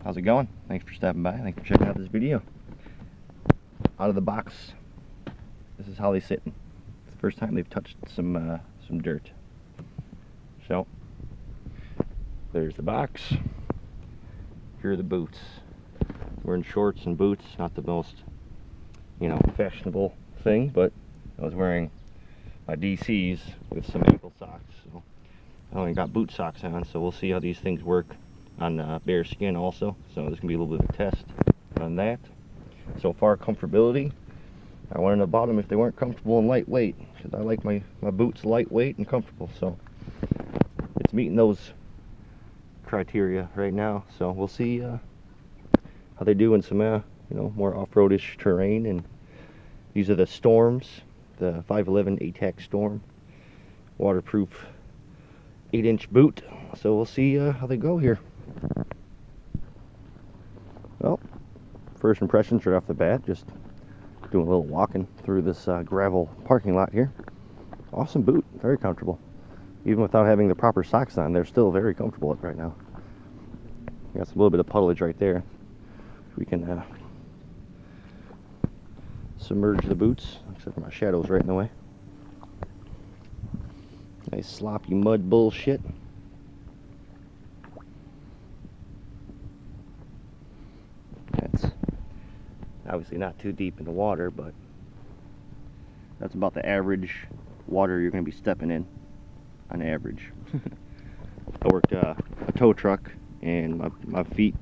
How's it going? Thanks for stopping by. Thanks for checking out this video. Out of the box, this is how they sit. It's the first time they've touched some dirt. So there's the box. Here are the boots. We're in shorts and boots. Not the most, fashionable thing, but I was wearing my DCs with some ankle socks. So I only got boot socks on, so we'll see how these things work on bare skin also. So this can be a little bit of a test on that. So far, comfortability, I wanted to bought them if they weren't comfortable and lightweight, because I like my boots lightweight and comfortable. So it's meeting those criteria right now. So we'll see how they do in some more off-roadish terrain. And these are the Storms, the 511 Atac Storm, waterproof 8-inch boot. So we'll see how they go here. Well, first impressions right off the bat, just doing a little walking through this gravel parking lot here. Awesome boot, very comfortable. Even without having the proper socks on, they're still very comfortable right now. Got a little bit of puddleage right there. We can submerge the boots, except for my shadow's right in the way. Nice sloppy mud bullshit. That's obviously not too deep in the water, but that's about the average water you're going to be stepping in on average. I worked a tow truck, and my feet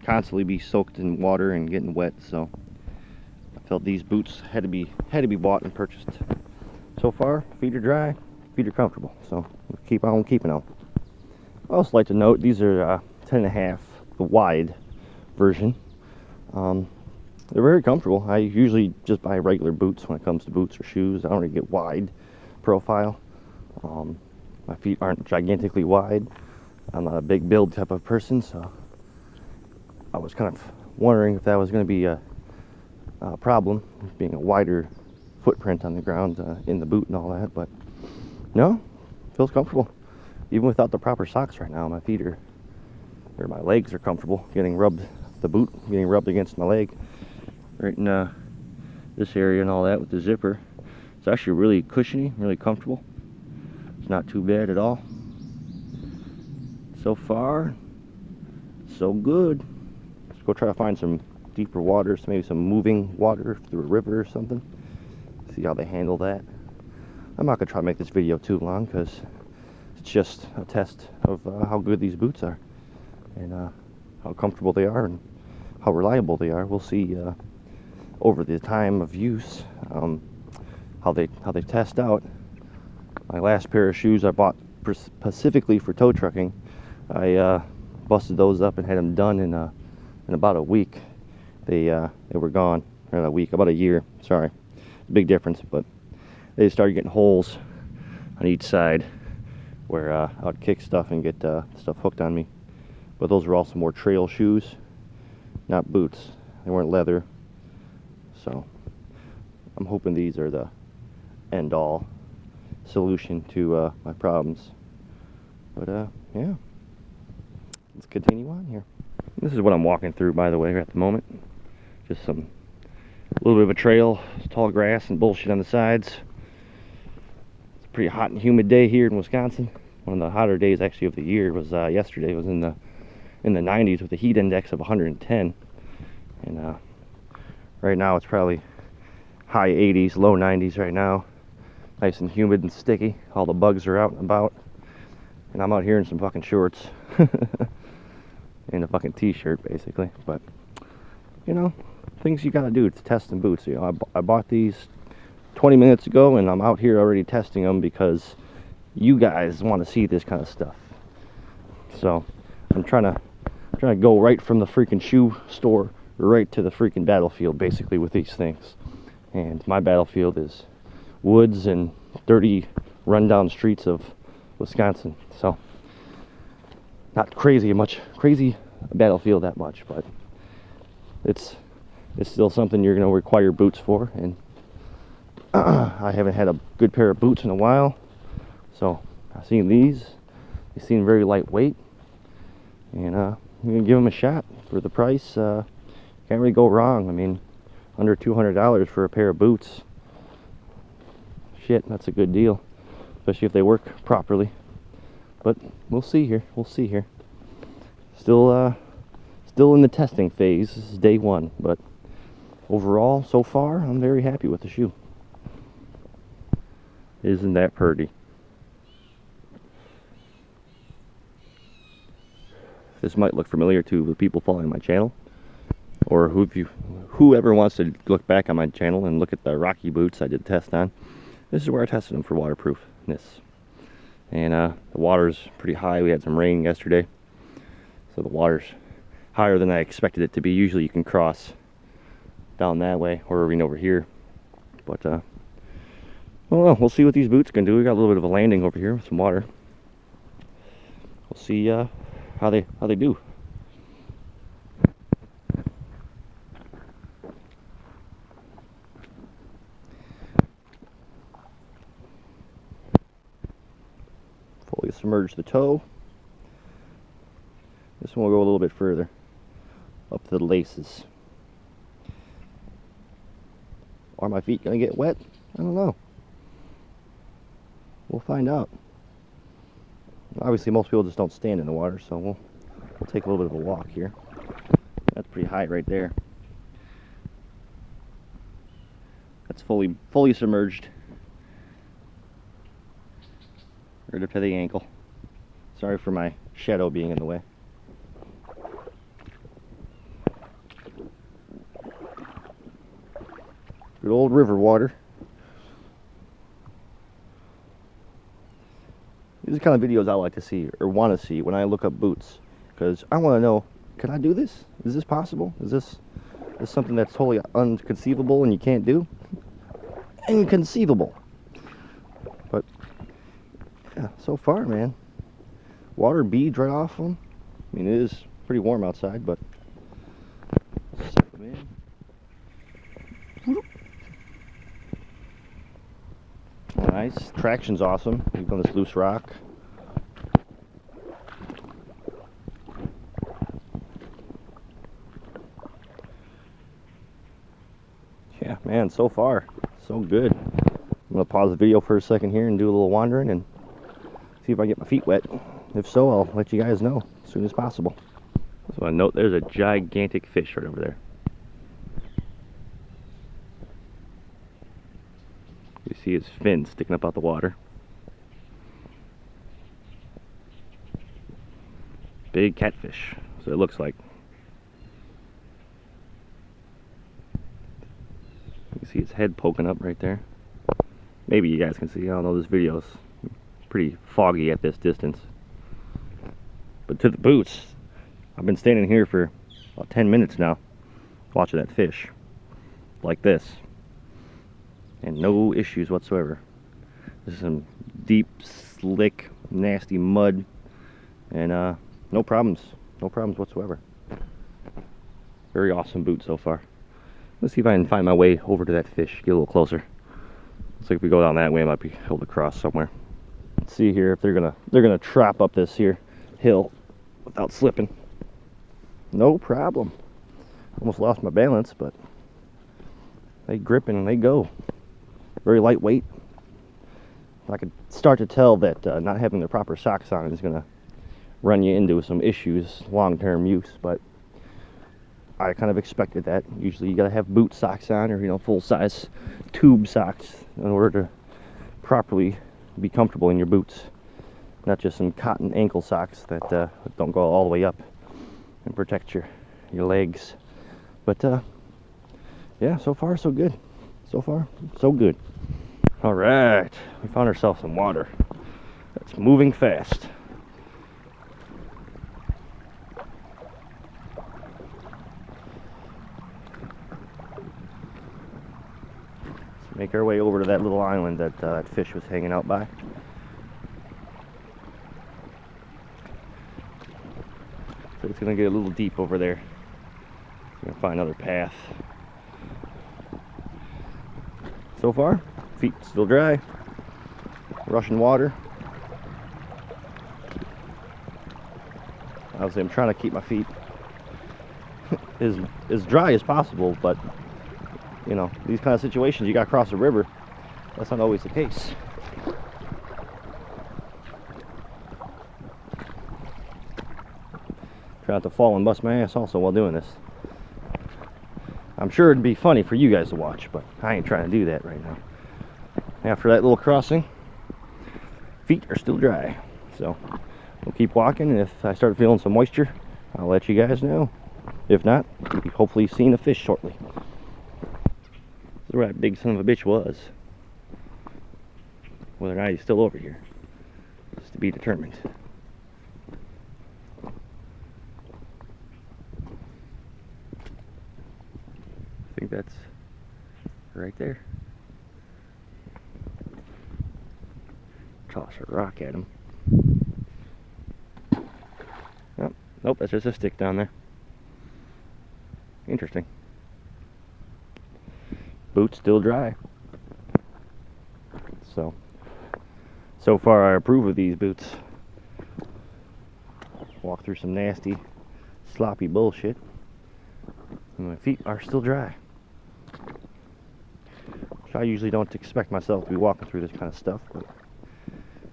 constantly be soaked in water and getting wet, so I felt these boots had to be bought and purchased. So far, feet are dry, feet are comfortable, so we'll keep on keeping on. I also like to note these are 10.5, the wide version. They're very comfortable. I usually just buy regular boots when it comes to boots or shoes. I don't really get wide profile. My feet aren't gigantically wide. I'm not a big build type of person, so I was kind of wondering if that was going to be a problem, being a wider footprint on the ground in the boot and all that. But no, feels comfortable. Even without the proper socks right now, my feet are, or my legs are comfortable getting rubbed. The boot getting rubbed against my leg, right in this area and all that with the zipper. It's actually really cushiony, really comfortable. It's not too bad at all. So far, so good. Let's go try to find some deeper waters, maybe some moving water through a river or something. See how they handle that. I'm not gonna try to make this video too long, because it's just a test of how good these boots are and how comfortable they are and how reliable they are. We'll see over the time of use how they test out. My last pair of shoes I bought specifically for tow trucking, I busted those up and had them done in about a week. They were gone in a week, about a year. Sorry, big difference. But they started getting holes on each side where I would kick stuff and get stuff hooked on me. But those were also more trail shoes, not boots. They weren't leather. So I'm hoping these are the end-all solution to my problems. But yeah, let's continue on here. This is what I'm walking through, by the way, at the moment. Just a little bit of a trail, tall grass and bullshit on the sides. It's a pretty hot and humid day here in Wisconsin. One of the hotter days actually of the year was yesterday. It was in the 90s with a heat index of 110, and right now it's probably high 80s, low 90s right now. Nice and humid and sticky. All the bugs are out and about, and I'm out here in some fucking shorts and a fucking t-shirt basically. But things you gotta do to test some boots. I bought these 20 minutes ago, and I'm out here already testing them because you guys want to see this kind of stuff. So I'm trying to go right from the freaking shoe store right to the freaking battlefield basically with these things. And my battlefield is woods and dirty rundown streets of Wisconsin. So not crazy battlefield that much, but it's still something you're going to require boots for. And I haven't had a good pair of boots in a while, so I've seen these. They seem very lightweight, and I'm gonna give them a shot. for the price, can't really go wrong. I mean, under $200 for a pair of boots. Shit, that's a good deal, especially if they work properly. But we'll see here. We'll see here. Still in the testing phase. This is day one, but overall, so far, I'm very happy with the shoe. Isn't that pretty? This might look familiar to the people following my channel, or whoever wants to look back on my channel and look at the Rocky boots I did a test on. This is where I tested them for waterproofness. And the water's pretty high. We had some rain yesterday, so the water's higher than I expected it to be. Usually you can cross down that way or even over here, but well, we'll see what these boots can do. We got a little bit of a landing over here with some water. We'll see how they do. Fully submerge the toe. This one will go a little bit further up to the laces. Are my feet gonna get wet? I don't know. We'll find out. Obviously most people just don't stand in the water, so we'll take a little bit of a walk here. That's pretty high right there. That's fully submerged. Right up to the ankle. Sorry for my shadow being in the way. Good old river water. These are the kind of videos I like to see, or want to see, when I look up boots. Because I want to know, can I do this? Is this possible? Is this something that's totally unconceivable and you can't do? Inconceivable. But, yeah, so far, man. Water beads right off them. I mean, it is pretty warm outside, but step them in. Nice. Traction's awesome. We've done this loose rock. Yeah, man, so far, so good. I'm going to pause the video for a second here and do a little wandering and see if I get my feet wet. If so, I'll let you guys know as soon as possible. So I note there's a gigantic fish right over there. You see his fins sticking up out the water. Big catfish, so it looks like. You can see his head poking up right there. Maybe you guys can see. I don't know, this video's pretty foggy at this distance. But to the boots, I've been standing here for about 10 minutes now watching that fish like this. And no issues whatsoever. This is some deep, slick, nasty mud, and no problems whatsoever. Very awesome boot so far. Let's see if I can find my way over to that fish, get a little closer. Looks like if we go down that way, I might be able to cross somewhere. Let's see here if they're gonna trap up this here hill without slipping. No problem. Almost lost my balance, but they grip and they go. Very lightweight. I could start to tell that not having the proper socks on is going to run you into some issues long-term use, but I kind of expected that. Usually you got to have boot socks on, or, you know, full-size tube socks in order to properly be comfortable in your boots. Not just some cotton ankle socks that don't go all the way up and protect your legs. But yeah, so far so good. So far so good. All right, we found ourselves some water that's moving fast. Let's make our way over to that little island that that fish was hanging out by. So it's gonna get a little deep over there. We're gonna find another path. So far, feet still dry, rushing water. Obviously I'm trying to keep my feet as dry as possible, but you know, these kind of situations, you got to cross a river. That's not always the case. Try not to fall and bust my ass also while doing this. I'm sure it'd be funny for you guys to watch, but I ain't trying to do that right now. After that little crossing, feet are still dry. So we'll keep walking, and if I start feeling some moisture, I'll let you guys know. If not, you'll be hopefully seeing a fish shortly. This is where that big son of a bitch was. Whether or not he's still over here is to be determined. I think that's right there. Toss a rock at him. Oh, nope, that's just a stick down there. Interesting. Boots still dry. So far I approve of these boots. Walk through some nasty, sloppy bullshit, and my feet are still dry. I usually don't expect myself to be walking through this kind of stuff, but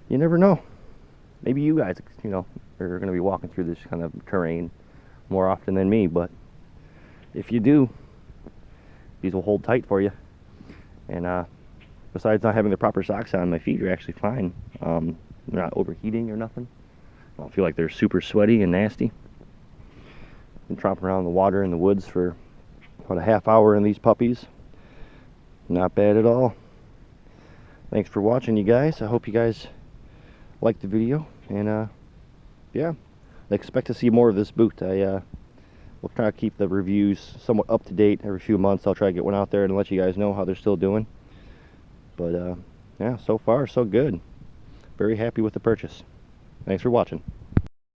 you never know. Maybe you guys, you know, are going to be walking through this kind of terrain more often than me, but if you do, these will hold tight for you. And besides not having the proper socks on, my feet are actually fine. They're not overheating or nothing. I don't feel like they're super sweaty and nasty. Been tromping around in the water in the woods for about a half hour in these puppies. Not bad at all. Thanks for watching, you guys. I hope you guys liked the video, and yeah, expect to see more of this boot. We'll try to keep the reviews somewhat up to date every few months. I'll try to get one out there and let you guys know how they're still doing. But yeah, so far so good. Very happy with the purchase. Thanks for watching.